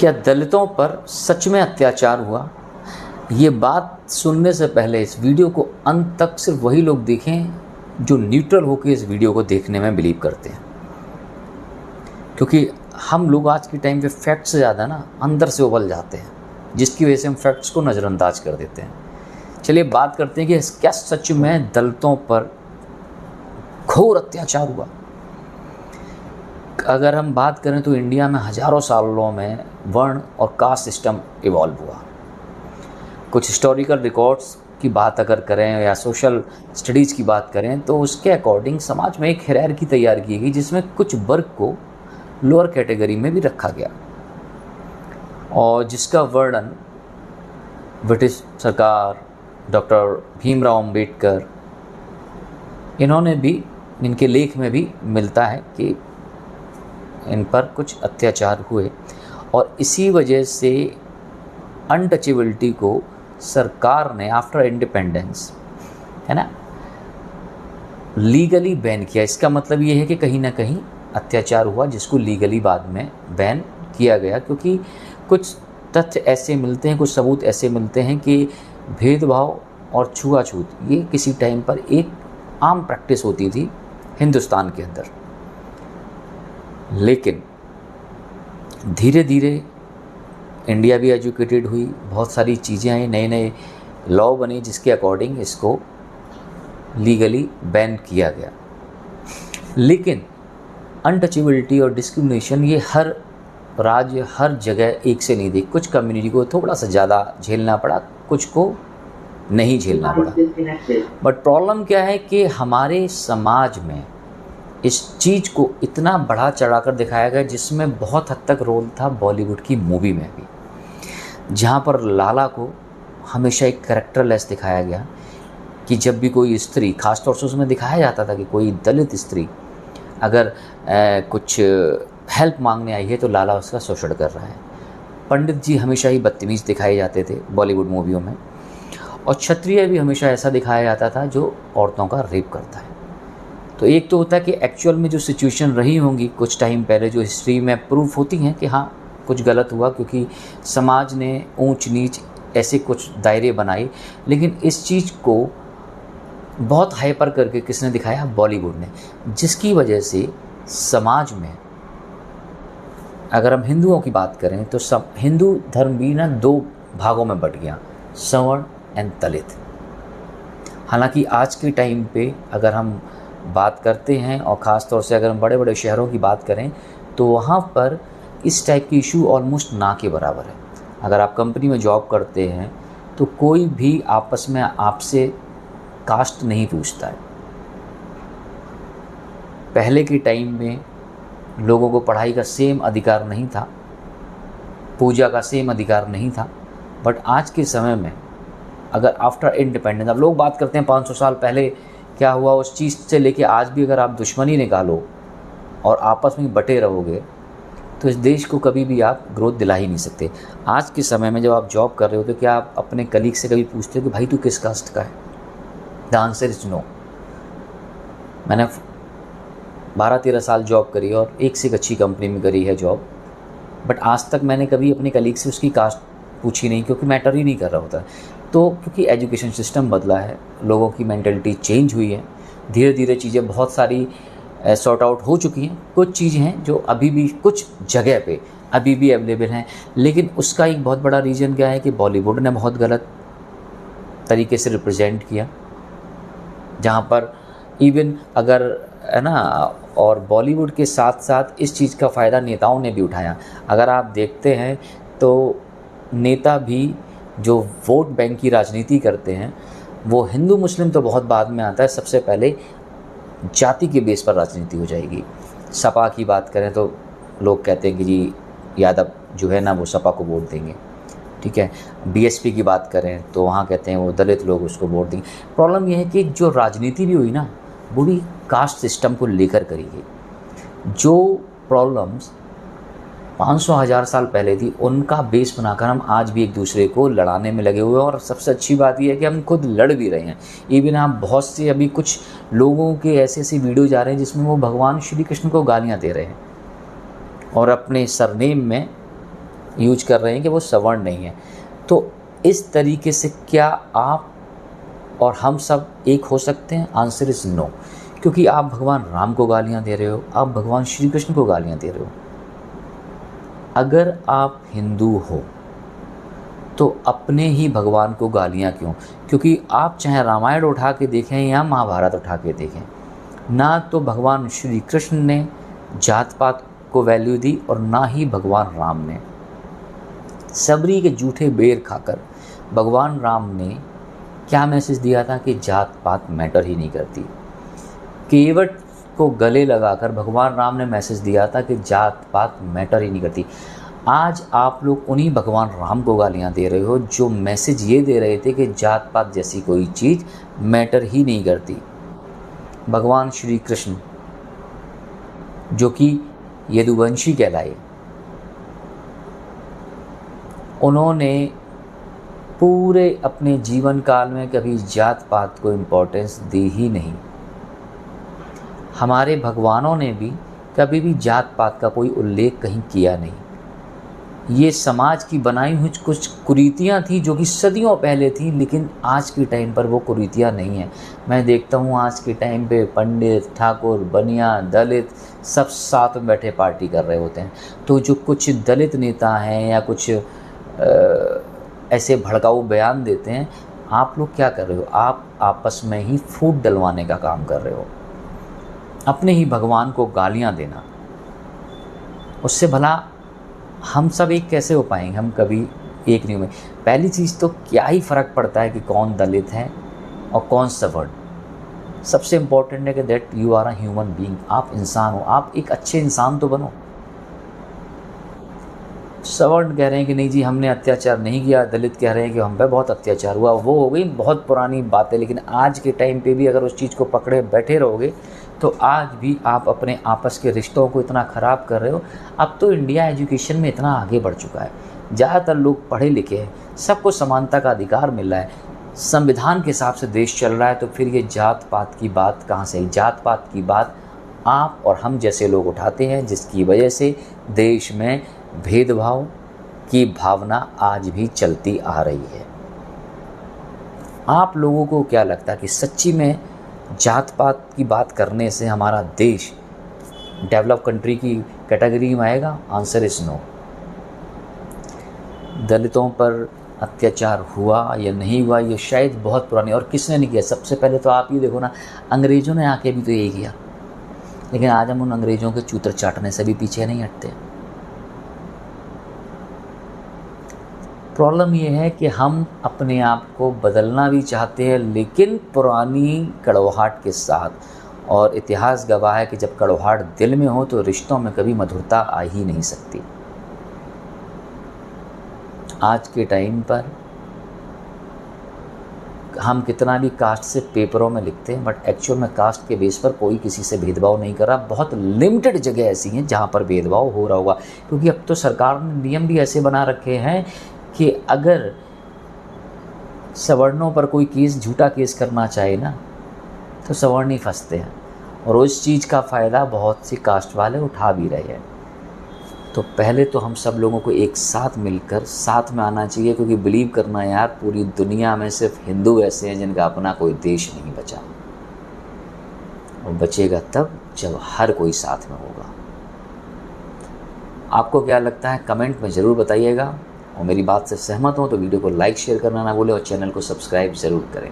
क्या दलितों पर सच में अत्याचार हुआ? ये बात सुनने से पहले इस वीडियो को अंत तक सिर्फ वही लोग देखें जो न्यूट्रल होकर इस वीडियो को देखने में बिलीव करते हैं, क्योंकि हम लोग आज के टाइम पे फैक्ट से ज़्यादा ना अंदर से उबल जाते हैं, जिसकी वजह से हम फैक्ट्स को नज़रअंदाज कर देते हैं। चलिए बात करते हैं कि क्या सच में दलितों पर घोर अत्याचार हुआ। अगर हम बात करें तो इंडिया में हज़ारों सालों में वर्ण और कास्ट सिस्टम इवॉल्व हुआ। कुछ हिस्टोरिकल रिकॉर्ड्स की बात अगर करें या सोशल स्टडीज़ की बात करें तो उसके अकॉर्डिंग समाज में एक हायरार्की तैयार की गई जिसमें कुछ वर्ग को लोअर कैटेगरी में भी रखा गया और जिसका वर्णन ब्रिटिश सरकार, डॉक्टर भीमराव अंबेडकर, इन्होंने भी, इनके लेख में भी मिलता है कि इन पर कुछ अत्याचार हुए और इसी वजह से अनटचेबिलिटी को सरकार ने आफ्टर इंडिपेंडेंस, है ना, लीगली बैन किया। इसका मतलब ये है कि कहीं ना कहीं अत्याचार हुआ जिसको लीगली बाद में बैन किया गया, क्योंकि कुछ तथ्य ऐसे मिलते हैं, कुछ सबूत ऐसे मिलते हैं कि भेदभाव और छुआछूत ये किसी टाइम पर एक आम प्रैक्टिस होती थी हिंदुस्तान के अंदर। लेकिन धीरे धीरे इंडिया भी एजुकेटेड हुई, बहुत सारी चीज़ें आई, नए नए लॉ बने जिसके अकॉर्डिंग इसको लीगली बैन किया गया। लेकिन अनटचेबिलिटी और डिस्क्रिमिनेशन ये हर राज्य, हर जगह एक से नहीं थी। कुछ कम्युनिटी को थोड़ा सा ज़्यादा झेलना पड़ा, कुछ को नहीं झेलना पड़ा। बट प्रॉब्लम क्या है कि हमारे समाज में इस चीज़ को इतना बढ़ा चढ़ाकर दिखाया गया जिसमें बहुत हद तक रोल था बॉलीवुड की मूवी में भी, जहाँ पर लाला को हमेशा एक कैरेक्टरलेस दिखाया गया कि जब भी कोई स्त्री, ख़ासतौर से उसमें दिखाया जाता था कि कोई दलित स्त्री अगर कुछ हेल्प मांगने आई है तो लाला उसका शोषण कर रहा है। पंडित जी हमेशा ही बदतमीज़ दिखाए जाते थे बॉलीवुड मूवियों में, और क्षत्रिय भी हमेशा ऐसा दिखाया जाता था जो औरतों का रेप करता है। तो एक तो होता है कि एक्चुअल में जो सिचुएशन रही होंगी कुछ टाइम पहले, जो हिस्ट्री में प्रूफ होती हैं कि हाँ कुछ गलत हुआ क्योंकि समाज ने ऊंच नीच ऐसे कुछ दायरे बनाए, लेकिन इस चीज़ को बहुत हाइपर करके किसने दिखाया? बॉलीवुड ने, जिसकी वजह से समाज में, अगर हम हिंदुओं की बात करें तो सब हिंदू धर्म भी ना दो भागों में बट गया, सवर्ण एंड दलित। हालांकि आज के टाइम पे अगर हम बात करते हैं और ख़ास तौर से अगर हम बड़े बड़े शहरों की बात करें तो वहाँ पर इस टाइप की इशू ऑलमोस्ट ना के बराबर है। अगर आप कंपनी में जॉब करते हैं तो कोई भी आपस में आपसे कास्ट नहीं पूछता है। पहले के टाइम में लोगों को पढ़ाई का सेम अधिकार नहीं था, पूजा का सेम अधिकार नहीं था, बट आज के समय में अगर आफ्टर इंडिपेंडेंस, अब लोग बात करते हैं 500 साल पहले क्या हुआ, उस चीज़ से लेके आज भी अगर आप दुश्मनी निकालो और आपस में बटे रहोगे तो इस देश को कभी भी आप ग्रोथ दिला ही नहीं सकते। आज के समय में जब आप जॉब कर रहे हो तो क्या आप अपने कलीग से कभी पूछते हो कि भाई तू किस कास्ट का है? The answer is no. मैंने 12-13 साल जॉब करी और एक से एक अच्छी कंपनी में करी है जॉब, बट आज तक मैंने कभी अपने कलीग से उसकी कास्ट पूछी नहीं, क्योंकि मैटर ही नहीं कर रहा होता। तो क्योंकि एजुकेशन सिस्टम बदला है, लोगों की मेंटलिटी चेंज हुई है, धीरे धीरे चीज़ें बहुत सारी सॉर्ट आउट हो चुकी हैं। कुछ चीज़ें हैं जो अभी भी कुछ जगह पे अभी भी अवेलेबल हैं, लेकिन उसका एक बहुत बड़ा रीज़न क्या है कि बॉलीवुड ने बहुत गलत तरीके से रिप्रेजेंट किया, जहाँ पर इवन अगर, है ना, और बॉलीवुड के साथ साथ इस चीज़ का फ़ायदा नेताओं ने भी उठाया। अगर आप देखते हैं तो नेता भी जो वोट बैंक की राजनीति करते हैं वो हिंदू मुस्लिम तो बहुत बाद में आता है, सबसे पहले जाति के बेस पर राजनीति हो जाएगी। सपा की बात करें तो लोग कहते हैं कि जी यादव जो है ना वो सपा को वोट देंगे, ठीक है। बीएसपी की बात करें तो वहाँ कहते हैं वो दलित लोग उसको वोट देंगे। प्रॉब्लम यह है कि जो राजनीति भी हुई ना वो भी कास्ट सिस्टम को लेकर करी गई। जो प्रॉब्लम्स 500-1000 साल पहले थी उनका बेस बनाकर हम आज भी एक दूसरे को लड़ाने में लगे हुए हैं, और सबसे अच्छी बात यह है कि हम खुद लड़ भी रहे हैं। इवन आप बहुत से अभी कुछ लोगों के ऐसे ऐसे वीडियो जा रहे हैं जिसमें वो भगवान श्री कृष्ण को गालियाँ दे रहे हैं और अपने सरनेम में यूज कर रहे हैं कि वो सवर्ण नहीं है। तो इस तरीके से क्या आप और हम सब एक हो सकते हैं? आंसर इज़ नो, क्योंकि आप भगवान राम को गालियाँ दे रहे हो, आप भगवान श्री कृष्ण को गालियाँ दे रहे हो। अगर आप हिंदू हो तो अपने ही भगवान को गालियाँ क्यों? क्योंकि आप चाहे रामायण उठा के देखें या महाभारत उठा के देखें, ना तो भगवान श्री कृष्ण ने जात पात को वैल्यू दी और ना ही भगवान राम ने। सबरी के जूठे बेर खाकर भगवान राम ने क्या मैसेज दिया था कि जात पात मैटर ही नहीं करती। केवट को गले लगाकर भगवान राम ने मैसेज दिया था कि जात पात मैटर ही नहीं करती। आज आप लोग उन्हीं भगवान राम को गालियाँ दे रहे हो जो मैसेज ये दे रहे थे कि जात पात जैसी कोई चीज़ मैटर ही नहीं करती। भगवान श्री कृष्ण जो कि यदुवंशी कहलाए, उन्होंने पूरे अपने जीवन काल में कभी जात पात को इम्पोर्टेंस दी ही नहीं। हमारे भगवानों ने भी कभी भी जात पात का कोई उल्लेख कहीं किया नहीं। ये समाज की बनाई हुई कुछ कुरीतियाँ थी जो कि सदियों पहले थी, लेकिन आज के टाइम पर वो कुरीतियाँ नहीं हैं। मैं देखता हूँ आज के टाइम पे पंडित, ठाकुर, बनिया, दलित सब साथ में बैठे पार्टी कर रहे होते हैं। तो जो कुछ दलित नेता हैं या कुछ ऐसे भड़काऊ बयान देते हैं, आप लोग क्या कर रहे हो? आप आपस में ही फूट डलवाने का काम कर रहे हो, अपने ही भगवान को गालियाँ देना। उससे भला हम सब एक कैसे हो पाएंगे? हम कभी एक नहीं हुए। पहली चीज़ तो क्या ही फ़र्क पड़ता है कि कौन दलित है और कौन सवर्ण। सबसे इम्पोर्टेंट है कि that you are a human being. आप इंसान हो, आप एक अच्छे इंसान तो बनो। सवर्ण कह रहे हैं कि नहीं जी हमने अत्याचार नहीं किया, दलित कह रहे हैं कि हम पे बहुत अत्याचार हुआ, वो हो गई बहुत पुरानी बात है। लेकिन आज के टाइम पे भी अगर उस चीज़ को पकड़े बैठे रहोगे तो आज भी आप अपने आपस के रिश्तों को इतना ख़राब कर रहे हो। अब तो इंडिया एजुकेशन में इतना आगे बढ़ चुका है, ज़्यादातर लोग पढ़े लिखे हैं, सबको समानता का अधिकार मिल रहा है, संविधान के हिसाब से देश चल रहा है। तो फिर ये जात पात की बात कहाँ से? जात पात की बात आप और हम जैसे लोग उठाते हैं, जिसकी वजह से देश में भेदभाव की भावना आज भी चलती आ रही है। आप लोगों को क्या लगता है कि सच्ची में जात पात की बात करने से हमारा देश डेवलप कंट्री की कैटेगरी में आएगा? Answer is no. दलितों पर अत्याचार हुआ या नहीं हुआ ये शायद बहुत पुरानी, और किसने नहीं किया? सबसे पहले तो आप ही देखो ना, अंग्रेज़ों ने आके भी तो यही किया। लेकिन आज हम उन अंग्रेज़ों के चूतर चाटने से भी पीछे नहीं हटते। प्रॉब्लम ये है कि हम अपने आप को बदलना भी चाहते हैं, लेकिन पुरानी कड़वाहट के साथ। और इतिहास गवाह है कि जब कड़वाहट दिल में हो तो रिश्तों में कभी मधुरता आ ही नहीं सकती। आज के टाइम पर हम कितना भी कास्ट से पेपरों में लिखते हैं, बट एक्चुअल में कास्ट के बेस पर कोई किसी से भेदभाव नहीं कर रहा। बहुत लिमिटेड जगह ऐसी हैं जहाँ पर भेदभाव हो रहा होगा, क्योंकि अब तो सरकार ने नियम भी ऐसे बना रखे हैं कि अगर सवर्णों पर कोई केस, झूठा केस करना चाहे ना, तो सवर्ण ही फंसते हैं, और उस चीज़ का फ़ायदा बहुत सी कास्ट वाले उठा भी रहे हैं। तो पहले तो हम सब लोगों को एक साथ मिलकर साथ में आना चाहिए, क्योंकि बिलीव करना यार, पूरी दुनिया में सिर्फ हिंदू ऐसे हैं जिनका अपना कोई देश नहीं बचा, और बचेगा तब जब हर कोई साथ में होगा। आपको क्या लगता है कमेंट में ज़रूर बताइएगा, और मेरी बात से सहमत हो तो वीडियो को लाइक शेयर करना ना भूलें और चैनल को सब्सक्राइब ज़रूर करें।